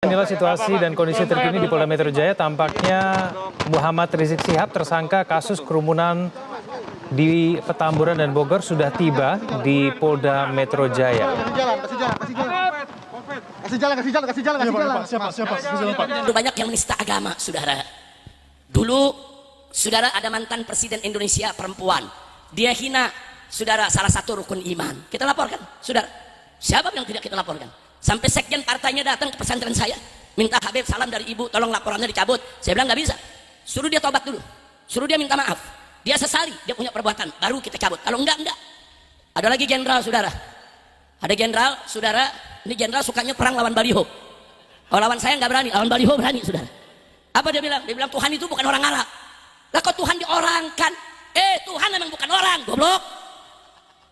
Inilah situasi dan kondisi terkini di Polda Metro Jaya. Tampaknya Muhammad Rizik Syihab, tersangka kasus kerumunan di Petamburan dan Bogor, sudah tiba di Polda Metro Jaya. Kasih jalan. Siapa? Banyak yang menista agama, saudara. Dulu, saudara, ada mantan presiden Indonesia perempuan. Dia hina, saudara, salah satu rukun iman. Kita laporkan, saudara. Siapa yang tidak kita laporkan? Sampai sekjen partainya datang ke pesantren saya, minta Habib salam dari ibu, tolong laporannya dicabut. Saya bilang nggak bisa, suruh dia tobat dulu, suruh dia minta maaf, dia sesali dia punya perbuatan, baru kita cabut. Kalau enggak. Ada lagi jenderal, saudara, ada jenderal, saudara, ini jenderal sukanya perang lawan baliho. Kalau lawan saya nggak berani, lawan baliho berani, saudara. Apa dia bilang? Dia bilang Tuhan itu bukan orang Arab. Lah kok Tuhan diorangkan? Tuhan memang bukan orang, goblok.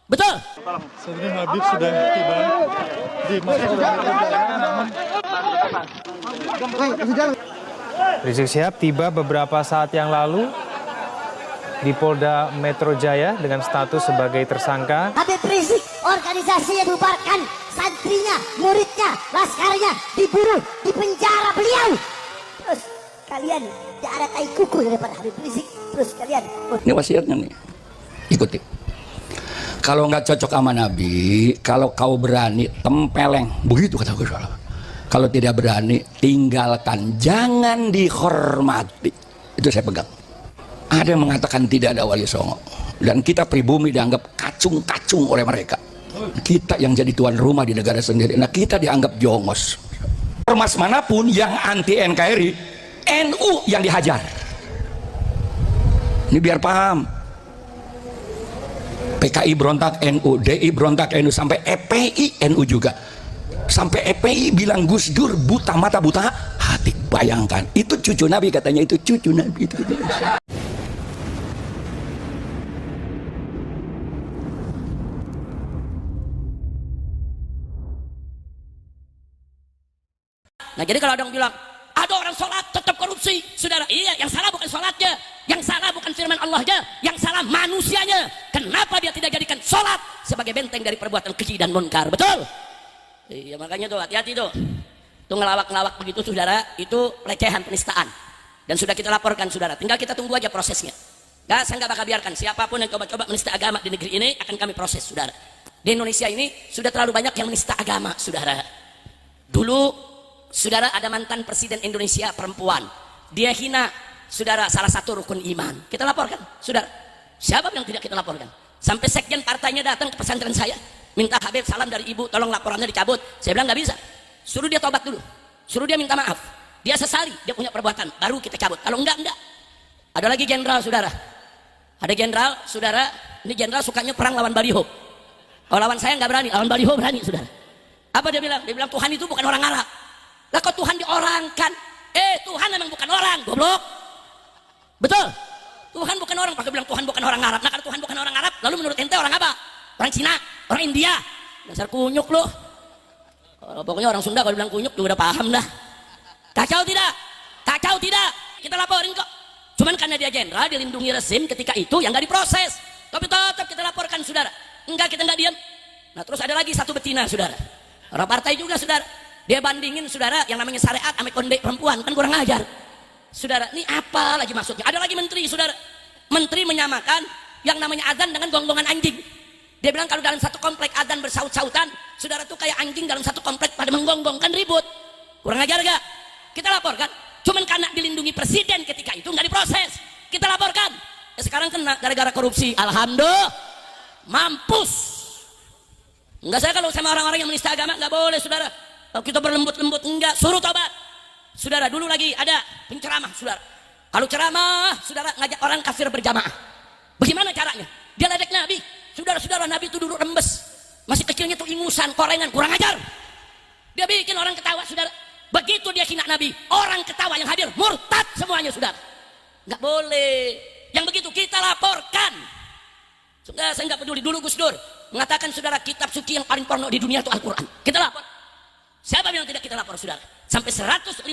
Betul. Saat ini Habib sudah tiba di Rizik Syihab tiba beberapa saat yang lalu di Polda Metro Jaya dengan status sebagai tersangka. Habib Rizik, organisasi yang bubarkan, santrinya, muridnya, laskarnya diburu, dipenjara beliau. Terus kalian tidak ada tai kuku daripada Habib Rizik. Terus kalian. Ini wasiatnya nih, ikuti. Kalau nggak cocok sama Nabi, kalau kau berani tempeleng, begitu kata Gus. Kalau tidak berani, tinggalkan, jangan dihormati. Itu saya pegang. Ada yang mengatakan tidak ada wali songo, dan kita pribumi dianggap kacung-kacung oleh mereka. Kita yang jadi tuan rumah di negara sendiri, nah kita dianggap jongos. Ormas manapun yang anti NKRI, NU yang dihajar. Ini biar paham. PKI berontak NU, DI berontak NU, sampai EPI NU juga. Sampai EPI bilang Gus Dur buta mata buta hati. Bayangkan, itu cucu Nabi, katanya itu cucu Nabi itu. Nah jadi kalau ada yang bilang ada orang sholat tetap korupsi, saudara, iya, yang salah bukan sholatnya, yang salah bukan firman Allahnya, yang salah manusianya. Kenapa dia tidak jadikan sholat sebagai benteng dari perbuatan keji dan munkar? Betul? Iya, makanya tuh hati-hati tuh. Tuh ngelawak-ngelawak begitu, saudara, itu pelecehan, penistaan. Dan sudah kita laporkan, saudara. Tinggal kita tunggu aja prosesnya. Saya nggak bakal biarkan siapapun yang coba-coba menista agama di negeri ini akan kami proses, saudara. Di Indonesia ini sudah terlalu banyak yang menista agama, saudara. Dulu, saudara, ada mantan presiden Indonesia perempuan. Dia hina, saudara, salah satu rukun iman. Kita laporkan, saudara. Siapa yang tidak kita laporkan? Sampai sekjen partainya datang ke pesantren saya, minta Habib salam dari ibu, tolong laporannya dicabut. Saya bilang nggak bisa, suruh dia tobat dulu, suruh dia minta maaf, dia sesali dia punya perbuatan, baru kita cabut. Kalau enggak. Ada lagi jenderal, saudara, ada jenderal, saudara, ini jenderal sukanya perang lawan baliho. Kalau lawan saya nggak berani, lawan baliho berani, saudara. Apa dia bilang? Dia bilang Tuhan itu bukan orang Arab. Lah kok Tuhan diorangkan? Tuhan memang bukan orang, goblok. Betul. Tuhan bukan orang, pakai bilang Tuhan bukan orang Arab. Nah kalau Tuhan bukan orang Arab, lalu menurut ente orang apa? Orang Cina, orang India. Dasar kunyuk loh. Pokoknya orang Sunda kalau bilang kunyuk juga udah paham dah. Kacau tidak? Kacau tidak? Kita laporin kok. Cuman karena dia jenderal, dilindungi rezim ketika itu yang nggak diproses. Tapi tetap kita laporkan, saudara. Enggak, kita nggak diam. Nah terus ada lagi satu betina, saudara. Orang partai juga, saudara. Dia bandingin, saudara, yang namanya syariat sama konde perempuan, kan kurang ajar. Saudara, ini apa lagi maksudnya? Ada lagi menteri, saudara. Menteri menyamakan yang namanya adzan dengan gonggongan anjing. Dia bilang kalau dalam satu komplek adzan bersaut-sautan, saudara tuh kayak anjing dalam satu komplek pada menggonggong, kan ribut. Kurang ajar gak? Kita laporkan. Cuman karena dilindungi presiden ketika itu nggak diproses. Kita laporkan. Ya sekarang kena gara-gara korupsi. Alhamdulillah. Mampus. Enggak, saya kalau sama orang-orang yang menista agama nggak boleh, saudara. Kalau kita berlembut-lembut, enggak, suruh tobat. Saudara, dulu lagi ada penceramah, saudara. Kalau ceramah, saudara, ngajak orang kafir berjamaah. Bagaimana caranya? Dia ledek Nabi. Saudara-saudara, Nabi itu dulu rembes. Masih kecilnya tuh ingusan, korengan, kurang ajar. Dia bikin orang ketawa, saudara. Begitu dia hina Nabi, orang ketawa yang hadir, murtad semuanya, saudara. Nggak boleh. Yang begitu kita laporkan. Sudah, saya nggak peduli. Dulu Gus Dur mengatakan, saudara, kitab suci yang paling porno di dunia itu Al-Quran. Kita lapor. Siapa yang tidak kita lapor, saudara? Sampai 157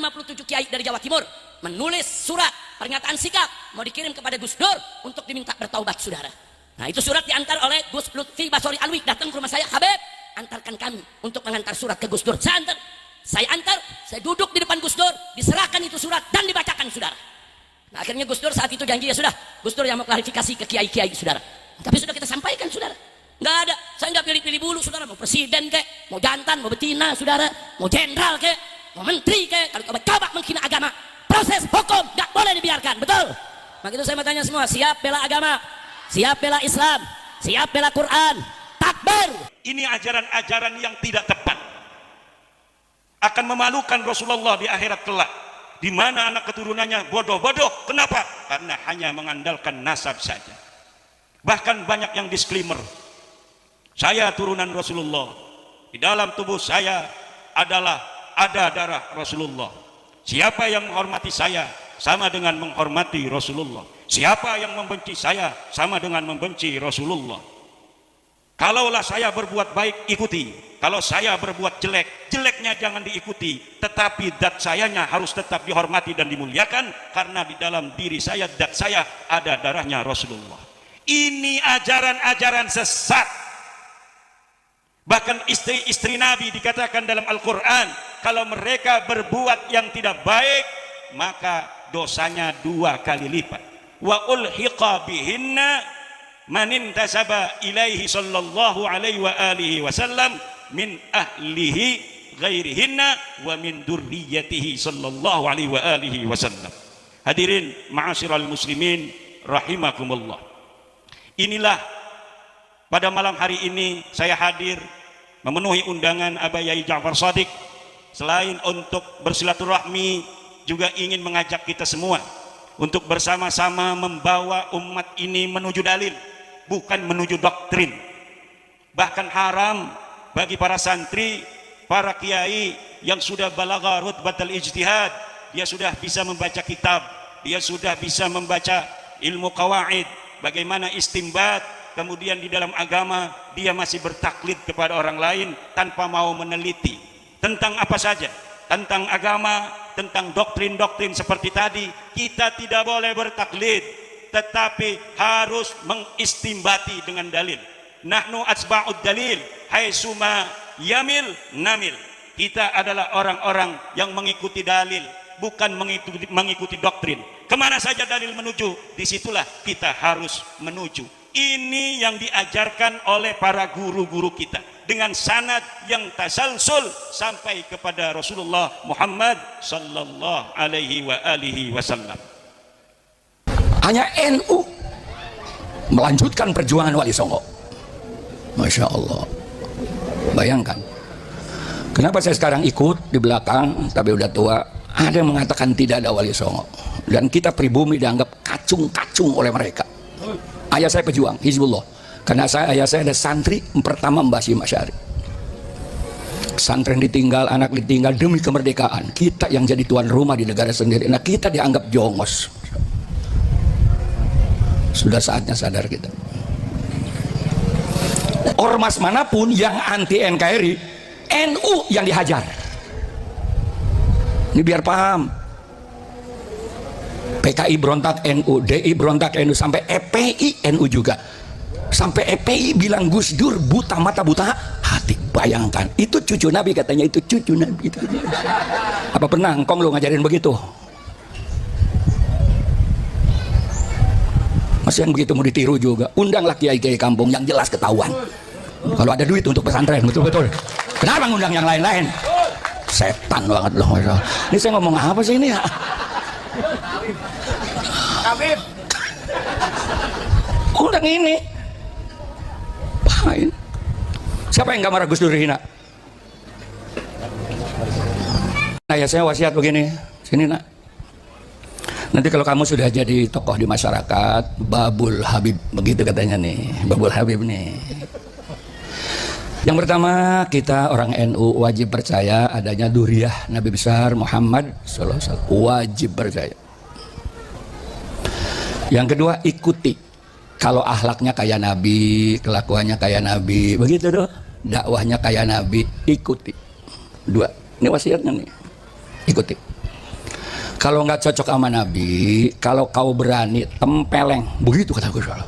kiai dari Jawa Timur menulis surat pernyataan sikap mau dikirim kepada Gus Dur untuk diminta bertaubat, saudara. Nah itu surat diantar oleh Gus Lutfi Basori Alwi, datang ke rumah saya, Habib, antarkan kami untuk mengantar surat ke Gus Dur. Saya antar. saya antar, saya duduk di depan Gus Dur, diserahkan itu surat dan dibacakan saudara. Nah, akhirnya Gus Dur saat itu janji, ya sudah, Gus Dur yang mau klarifikasi ke kiai-kiai saudara. Tapi sudah kita sampaikan saudara, nggak ada, saya nggak pilih-pilih bulu saudara, mau presiden kek, mau jantan, mau betina saudara, mau jenderal kek, mau menteri kek, kalau coba menghina agama, proses hukum nggak boleh dibiarkan, betul? Maka itu saya mau tanya semua, siap bela agama, siap bela Islam, siap bela Quran, takbir. Ini ajaran-ajaran yang tidak tepat, akan memalukan Rasulullah di akhirat kelak, di mana anak keturunannya bodoh-bodoh. Kenapa? Karena hanya mengandalkan nasab saja. Bahkan banyak yang disclaimer, saya turunan Rasulullah, di dalam tubuh saya ada darah Rasulullah. Siapa yang menghormati saya sama dengan menghormati Rasulullah. Siapa yang membenci saya sama dengan membenci Rasulullah. Kalaulah saya berbuat baik, ikuti. Kalau saya berbuat jelek, jeleknya jangan diikuti. Tetapi zat sayanya harus tetap dihormati dan dimuliakan, karena di dalam diri saya, zat saya ada darahnya Rasulullah. Ini ajaran-ajaran sesat. Bahkan istri-istri Nabi dikatakan dalam Al-Quran, kalau mereka berbuat yang tidak baik, maka dosanya 2 kali lipat. Wa ulhiqa bihinna manintasaba ilaihi sallallahu alaihi wa alihi wasallam min ahlihi ghairihinna wa min durriyatihi sallallahu alaihi wa alihi wasallam. Hadirin ma'asyiral muslimin rahimakumullah. Inilah pada malam hari ini saya hadir memenuhi undangan Abah Yai Ja'far Shadiq, selain untuk bersilaturahmi juga ingin mengajak kita semua untuk bersama-sama membawa umat ini menuju dalil, bukan menuju doktrin. Bahkan haram bagi para santri, para kiai yang sudah balagha rutbatal ijtihad, dia sudah bisa membaca kitab, dia sudah bisa membaca ilmu qawaid, bagaimana istimbat, kemudian di dalam agama dia masih bertaklid kepada orang lain tanpa mau meneliti tentang apa saja, tentang agama, tentang doktrin-doktrin seperti tadi. Kita tidak boleh bertaklid, tetapi harus mengistimbati dengan dalil. Nahnu atsba'ud dalil haitsuma yamil namil. Kita adalah orang-orang yang mengikuti dalil, bukan mengikuti doktrin. Kemana saja dalil menuju, disitulah kita harus menuju. Ini yang diajarkan oleh para guru-guru kita, dengan sanad yang tasalsul sampai kepada Rasulullah Muhammad sallallahu alaihi wa alihi wasallam. Hanya NU melanjutkan perjuangan Wali Songo. Masya Allah. Bayangkan, kenapa saya sekarang ikut di belakang tapi udah tua. Ada yang mengatakan tidak ada Wali Songo, dan kita pribumi dianggap kacung-kacung oleh mereka. Ayah saya pejuang Hizbullah, karena ayah saya ada santri pertama Mbah Hashim Asy'ari. Santren ditinggal, anak ditinggal demi kemerdekaan. Kita yang jadi tuan rumah di negara sendiri, nah kita dianggap jongos. Sudah saatnya sadar kita. Ormas manapun yang anti NKRI, NU yang dihajar. Ini biar paham. PKI berontak NU, DI berontak NU, sampai EPI NU juga. Sampai EPI bilang Gus Dur buta mata buta hati. Bayangkan, itu cucu Nabi, katanya itu cucu Nabi. Apa pernah engkong lu ngajarin begitu? Masih yang begitu mau ditiru juga. Undanglah kiai-kiai kampung yang jelas ketahuan. Kalau ada duit untuk pesantren, betul-betul. Kenapa ngundang yang lain-lain? Setan banget loh. Ini saya ngomong apa sih ini ya? Undang ini. Pahin. Siapa yang gak marah Gus Dur hina? Nah ya, saya wasiat begini. Sini nak. Nanti kalau kamu sudah jadi tokoh di masyarakat, Babul Habib, begitu katanya nih, Babul Habib nih. Yang pertama, kita orang NU wajib percaya adanya Duriyah Nabi besar Muhammad SAW. Wajib percaya. Yang kedua, ikuti. Kalau akhlaknya kayak Nabi, kelakuannya kayak Nabi, begitu doh. Dakwahnya kayak Nabi, ikuti. Dua, ini wasiatnya nih, ikuti. Kalau nggak cocok sama Nabi, kalau kau berani, tempeleng. Begitu kata Gus Dur.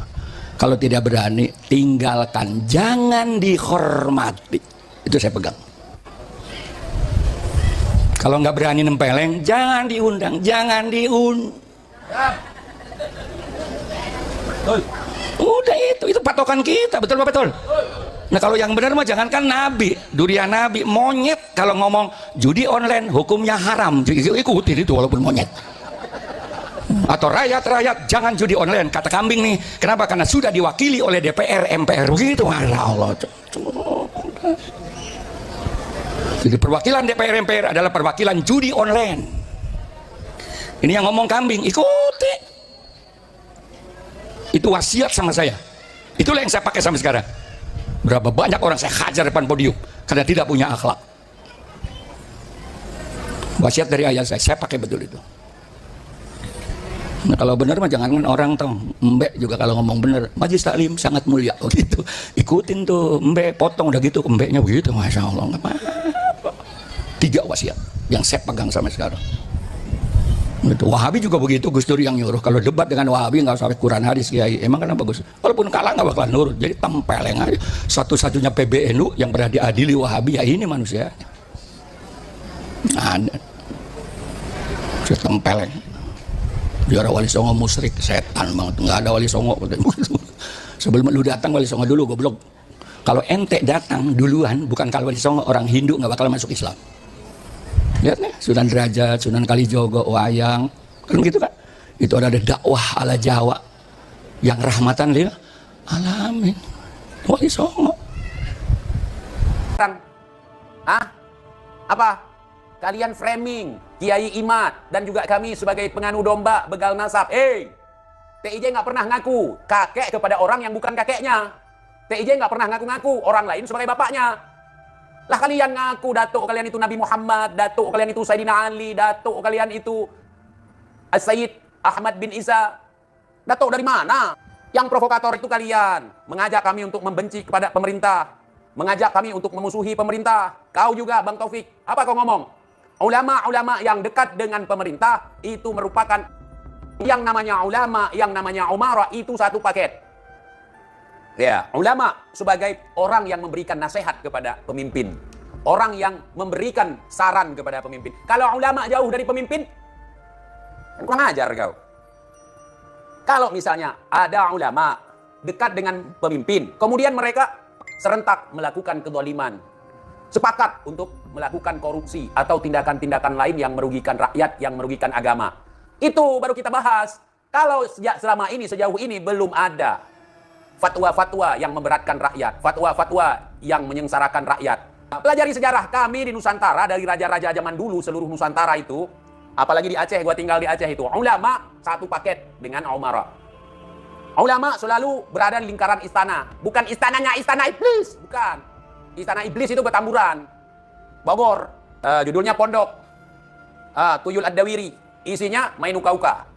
Kalau tidak berani, tinggalkan, jangan dihormati. Itu saya pegang. Kalau nggak berani nempeleng, jangan diundang, jangan Udah itu patokan kita, betul apa betul? Nah kalau yang benar mah jangankan nabi, durian nabi, monyet kalau ngomong judi online hukumnya haram, ikutin itu walaupun monyet. Atau rakyat jangan judi online, kata kambing nih. Kenapa? Karena sudah diwakili oleh DPR, MPR begitu. Allah. Jadi perwakilan DPR, MPR adalah perwakilan judi online. Ini yang ngomong kambing, ikuti. Itu wasiat sama saya. Itulah yang saya pakai sampai sekarang. Berapa banyak orang saya hajar depan podium karena tidak punya akhlak. Wasiat dari ayah saya pakai betul itu. Nah, kalau benar mah jangan orang tahu. Mbak juga kalau ngomong benar, majelis taklim sangat mulia begitu. Ikutin tuh mbak, potong udah gitu, mbaknya begitu, masya Allah. Nggak apa-apa. 3 wasiat yang saya pegang sampai sekarang. Itu Wahabi juga begitu, Gus Dur yang nyuruh. Kalau debat dengan Wahabi nggak usah Quran hadis kiai. Emang kenapa Gus? Walaupun kalah nggak bakalan nurut. Jadi tempeleng aja. Satu-satunya PBNU yang pernah diadili Wahabi ya ini manusia. Ada. Saya tempeleng. Juara Wali Songo musyrik, setan banget, nggak ada Wali Songo. Sebelum lu datang Wali Songo dulu, goblok. Kalau ente datang duluan, bukan kalau Wali Songo, orang Hindu nggak bakal masuk Islam. Lihat nih, Sunan Derajat, Sunan Kalijogo, Wayang, kan gitu kan? Itu ada dakwah ala Jawa yang rahmatan lil alamin. Wali Songo. Apa? Kalian framing Kiai Imad dan juga kami sebagai penganut domba begal nasab. TIJ nggak pernah ngaku kakek kepada orang yang bukan kakeknya. TIJ nggak pernah ngaku-ngaku orang lain sebagai bapaknya. Lah kalian ngaku datuk kalian itu Nabi Muhammad, datuk kalian itu Sayyidina Ali, datuk kalian itu As-Sayyid Ahmad bin Isa. Datuk dari mana? Yang provokator itu kalian, mengajak kami untuk membenci kepada pemerintah, mengajak kami untuk memusuhi pemerintah. Kau juga Bang Taufik, apa kau ngomong? Ulama-ulama yang dekat dengan pemerintah itu merupakan yang namanya ulama, yang namanya umarah itu satu paket. Ya, ulama sebagai orang yang memberikan nasihat kepada pemimpin, orang yang memberikan saran kepada pemimpin. Kalau ulama jauh dari pemimpin, kurang ajar kau. Kalau misalnya ada ulama dekat dengan pemimpin, kemudian mereka serentak melakukan kezaliman, sepakat untuk melakukan korupsi atau tindakan-tindakan lain yang merugikan rakyat, yang merugikan agama. Itu baru kita bahas. Kalau selama ini, sejauh ini belum ada fatwa-fatwa yang memberatkan rakyat, fatwa-fatwa yang menyengsarakan rakyat. Pelajari sejarah kami di Nusantara, dari raja-raja zaman dulu, seluruh Nusantara itu, apalagi di Aceh, gua tinggal di Aceh itu, ulama satu paket dengan umarah. Ulama selalu berada di lingkaran istana, bukan istananya istana iblis, bukan. Istana iblis itu Petamburan, Bogor, judulnya Pondok Tuyul Ad-Dawiri, isinya main uka-uka.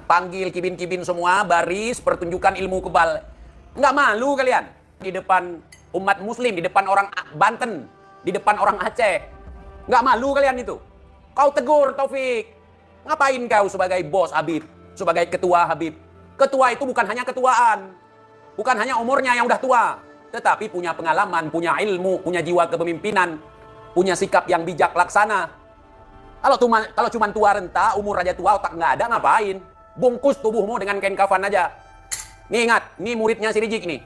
Panggil kibin-kibin semua, baris, pertunjukan ilmu kebal. Nggak malu kalian di depan umat muslim, di depan orang Banten, di depan orang Aceh. Nggak malu kalian itu. Kau tegur Taufik, ngapain kau sebagai bos Habib, sebagai ketua Habib? Ketua itu bukan hanya ketuaan, bukan hanya umurnya yang udah tua, tetapi punya pengalaman, punya ilmu, punya jiwa kepemimpinan, punya sikap yang bijak laksana. Kalau cuma tua renta, umur aja tua, otak nggak ada, ngapain? Bungkus tubuhmu dengan kain kafan aja. Nih ingat, nih muridnya si Rizik nih.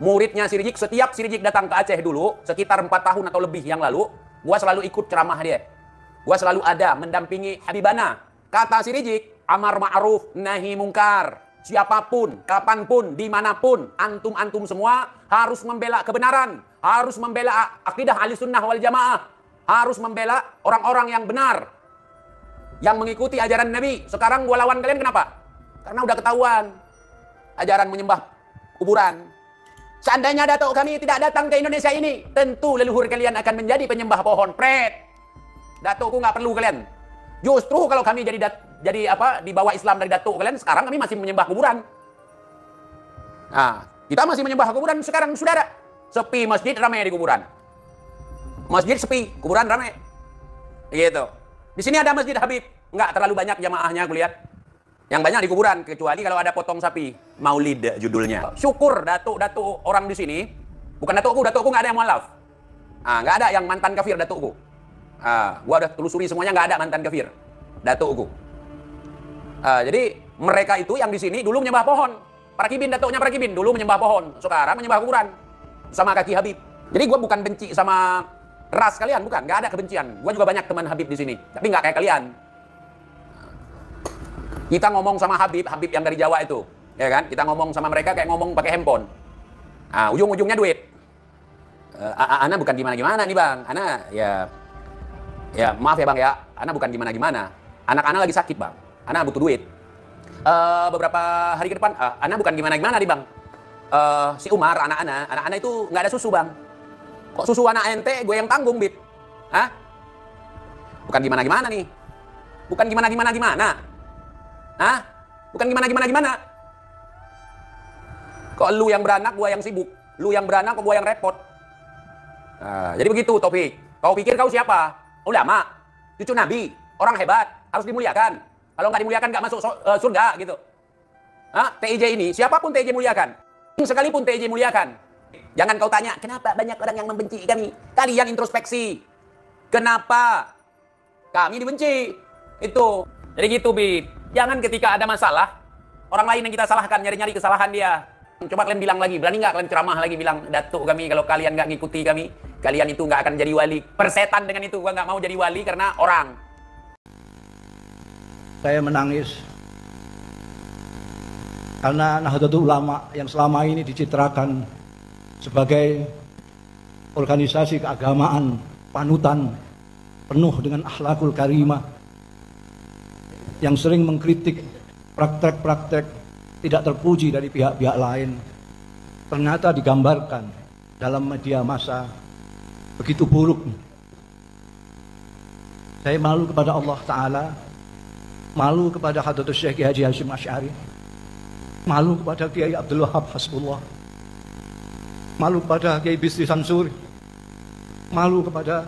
Muridnya si Rizik, setiap si Rizik datang ke Aceh dulu, sekitar 4 tahun atau lebih yang lalu, gua selalu ikut ceramah dia. Gua selalu ada mendampingi Habibana. Kata si Rizik, amar ma'ruf, nahi mungkar. Siapapun, kapanpun, dimanapun, antum-antum semua harus membela kebenaran, harus membela akidah Ahlussunnah wal Jamaah, harus membela orang-orang yang benar, yang mengikuti ajaran Nabi. Sekarang gua lawan kalian kenapa? Karena udah ketahuan ajaran menyembah kuburan. Seandainya datuk kami tidak datang ke Indonesia ini, tentu leluhur kalian akan menjadi penyembah pohon pret. Datukku nggak perlu kalian. Justru kalau kami jadi di bawah Islam dari datuk kalian, sekarang kami masih menyembah kuburan. Nah, kita masih menyembah kuburan sekarang, saudara. Sepi masjid, ramai di kuburan. Masjid sepi, kuburan ramai. Gitu. Di sini ada Masjid Habib, nggak terlalu banyak jamaahnya aku lihat. Yang banyak di kuburan, kecuali kalau ada potong sapi. Maulid judulnya. Syukur datuk-datuk orang di sini, bukan datukku nggak ada yang mualaf. Nggak ada yang mantan kafir datukku. Gua udah telusuri semuanya, nggak ada mantan kafir datukku. Jadi mereka itu yang di sini dulu menyembah pohon. Para kibin, datuknya para kibin dulu menyembah pohon, sekarang menyembah kuburan sama kaki Habib. Jadi gua bukan benci sama ras kalian, bukan, nggak ada kebencian. Gua juga banyak teman Habib di sini, tapi nggak kayak kalian. Kita ngomong sama Habib yang dari Jawa itu, ya kan? Kita ngomong sama mereka kayak ngomong pakai handphone. Ujung-ujungnya duit. Ana bukan gimana-gimana nih bang, Ana ya maaf ya bang ya, Ana bukan gimana-gimana. Anak Ana lagi sakit bang, Ana butuh duit. Beberapa hari ke depan, Ana bukan gimana-gimana nih bang. Si Umar, anak Ana itu nggak ada susu bang. Kok susu anak ente gue yang tanggung, Bib? Hah? Bukan gimana-gimana nih. Bukan gimana-gimana. Hah? Bukan gimana-gimana. Kok lu yang beranak, gue yang sibuk. Lu yang beranak, kok gue yang repot. Jadi begitu, Taufik. Kau pikir kau siapa? Ulama, cucu Nabi, orang hebat, harus dimuliakan. Kalau nggak dimuliakan nggak masuk surga gitu. TIJ ini, siapapun TIJ muliakan. Sekalipun TIJ muliakan. Jangan kau tanya, kenapa banyak orang yang membenci kami? Kalian introspeksi. Kenapa kami dibenci? Itu. Jadi gitu, Bib. Jangan ketika ada masalah, orang lain yang kita salahkan, nyari-nyari kesalahan dia. Coba kalian bilang lagi, berani nggak kalian ceramah lagi bilang, datuk kami, kalau kalian nggak ngikuti kami, kalian itu nggak akan jadi wali. Persetan dengan itu, gua nggak mau jadi wali karena orang. Saya menangis karena Nahdlatul Ulama yang selama ini dicitrakan sebagai organisasi keagamaan panutan penuh dengan akhlakul karimah yang sering mengkritik praktek-praktek tidak terpuji dari pihak-pihak lain, ternyata digambarkan dalam media massa begitu buruk. Saya malu kepada Allah Ta'ala, malu kepada Hadratus Syekh Haji Hashim Asy'ari, malu kepada Kiai Abdul Wahab Hasbullah, malu kepada Kiai Bisri Samsuri, malu kepada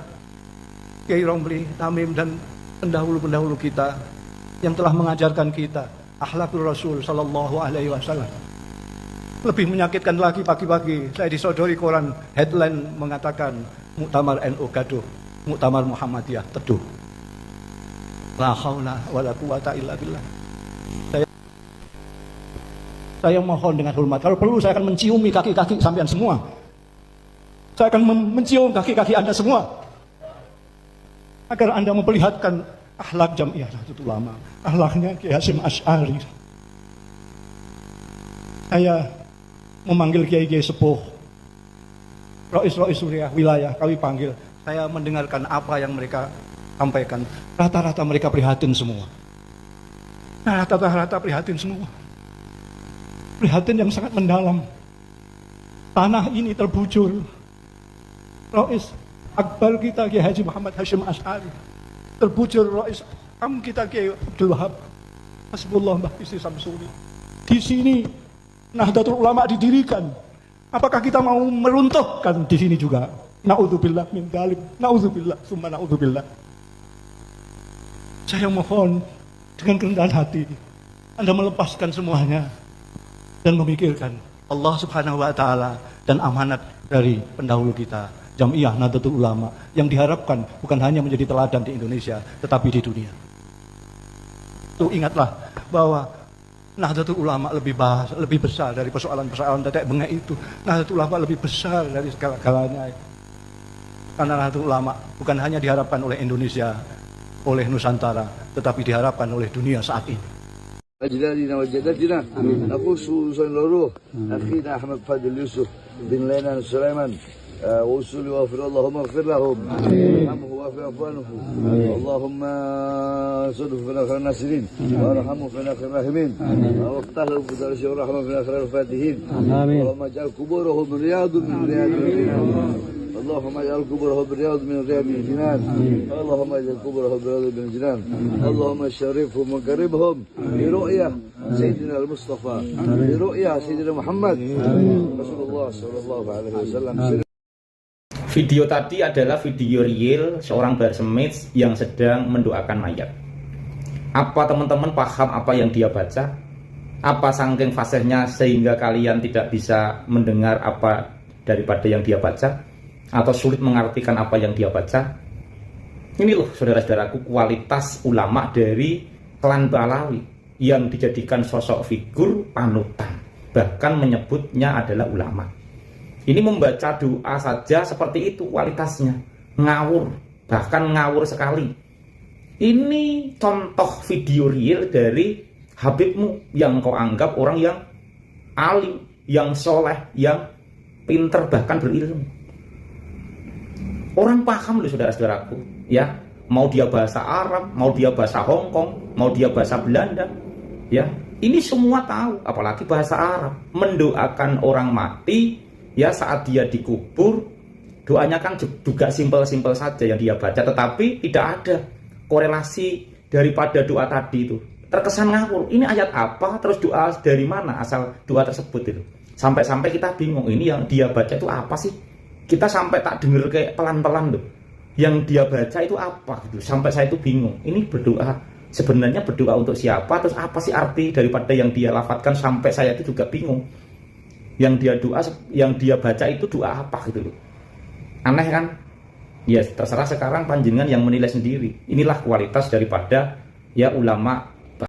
Kiai Romli Tamim dan pendahulu-pendahulu kita yang telah mengajarkan kita akhlakul Rasul sallallahu alaihi wasallam. Lebih menyakitkan lagi, pagi-pagi saya disodori koran headline mengatakan Muktamar NU gaduh, Muktamar Muhammadiyah teduh. La haula wala quwata illa billah. Saya mohon dengan hormat, kalau perlu saya akan menciumi kaki-kaki sampean semua. Saya akan mencium kaki-kaki Anda semua agar Anda memperlihatkan akhlak Jamiah Nahdlatul Ulama, akhlaknya Kiai Hashim Asy'ari. Saya memanggil kiai-kiai sepuh, Rois Suriah wilayah, kami panggil. Saya mendengarkan apa yang mereka sampaikan. Rata-rata mereka prihatin semua. Rata-rata prihatin semua. Prihatin yang sangat mendalam. Tanah ini terbujur. Rois Akbar kita Kiai Haji Muhammad Hashim Asy'ari terbujur. Rois Am kita Kiai Abdul Wahab Hasbullah Mbah Bisri Samsuri. Di sini Nahdlatul Ulama didirikan. Apakah kita mau meruntuhkan di sini juga? Na'udzubillah min dzalik. Na'udzubillah, summa na'udzubillah. Saya mohon dengan kerendahan hati Anda melepaskan semuanya dan memikirkan Allah Subhanahu wa taala dan amanat dari pendahulu kita, Jamiah Nahdlatul Ulama, yang diharapkan bukan hanya menjadi teladan di Indonesia tetapi di dunia. Tuh ingatlah bahwa Nahdlatul Ulama lebih besar dari persoalan-persoalan tetek bengek itu. Nahdlatul Ulama lebih besar dari segala-galanya. Karena Nahdlatul Ulama bukan hanya diharapkan oleh Indonesia, oleh Nusantara, tetapi diharapkan oleh dunia saat ini. أجدادنا وجداتنا نقص سنروح أخينا أحمد فادل يوسف بن لينا سليمان وصول واغفر اللهم اغفر لهم وارحمه واعف عنه اللهم صدق في خير الناصرين وارحمه في خير الراحمين وافتح له بدار الشر ورحمه في خير الفاتحين اللهم اجعل قبورهم رياض من رياض الجنان اللهم اجعل قبورهم رياض من رياض الجنان اللهم اجعل قبورهم رياض من الجنان اللهم شرفهم وقربهم برؤيا سيدنا المصطفى برؤيا سيدنا محمد رسول الله صلى الله عليه وسلم. Video tadi adalah video real seorang barsemits yang sedang mendoakan mayat. Apa teman-teman paham apa yang dia baca? Apa saking fasihnya sehingga kalian tidak bisa mendengar apa daripada yang dia baca? Atau sulit mengartikan apa yang dia baca? Ini loh saudara-saudaraku kualitas ulama dari klan Balawi yang dijadikan sosok figur panutan, bahkan menyebutnya adalah ulama. Ini membaca doa saja seperti itu kualitasnya, ngawur, bahkan ngawur sekali. Ini contoh video real dari Habibmu yang kau anggap orang yang alim, yang soleh, yang pinter, bahkan berilmu. Orang paham loh saudara-saudaraku, ya. Mau dia bahasa Arab, mau dia bahasa Hongkong, mau dia bahasa Belanda, ya. Ini semua tahu, apalagi bahasa Arab. Mendoakan orang mati, ya, saat dia dikubur, doanya kan juga simpel-simpel saja yang dia baca, tetapi tidak ada korelasi daripada doa tadi itu. Terkesan ngawur, ini ayat apa, terus doa dari mana asal doa tersebut itu. Sampai-sampai kita bingung, ini yang dia baca itu apa sih? Kita sampai tak dengar kayak pelan-pelan tuh. Yang dia baca itu apa gitu. Sampai saya itu bingung. Ini berdoa, sebenarnya berdoa untuk siapa? Terus apa sih arti daripada yang dia lafadzkan? Sampai saya itu juga bingung. Yang dia doa, yang dia baca itu doa apa gitu loh. Aneh kan? Ya terserah sekarang panjenengan yang menilai sendiri. Inilah kualitas daripada ya ulama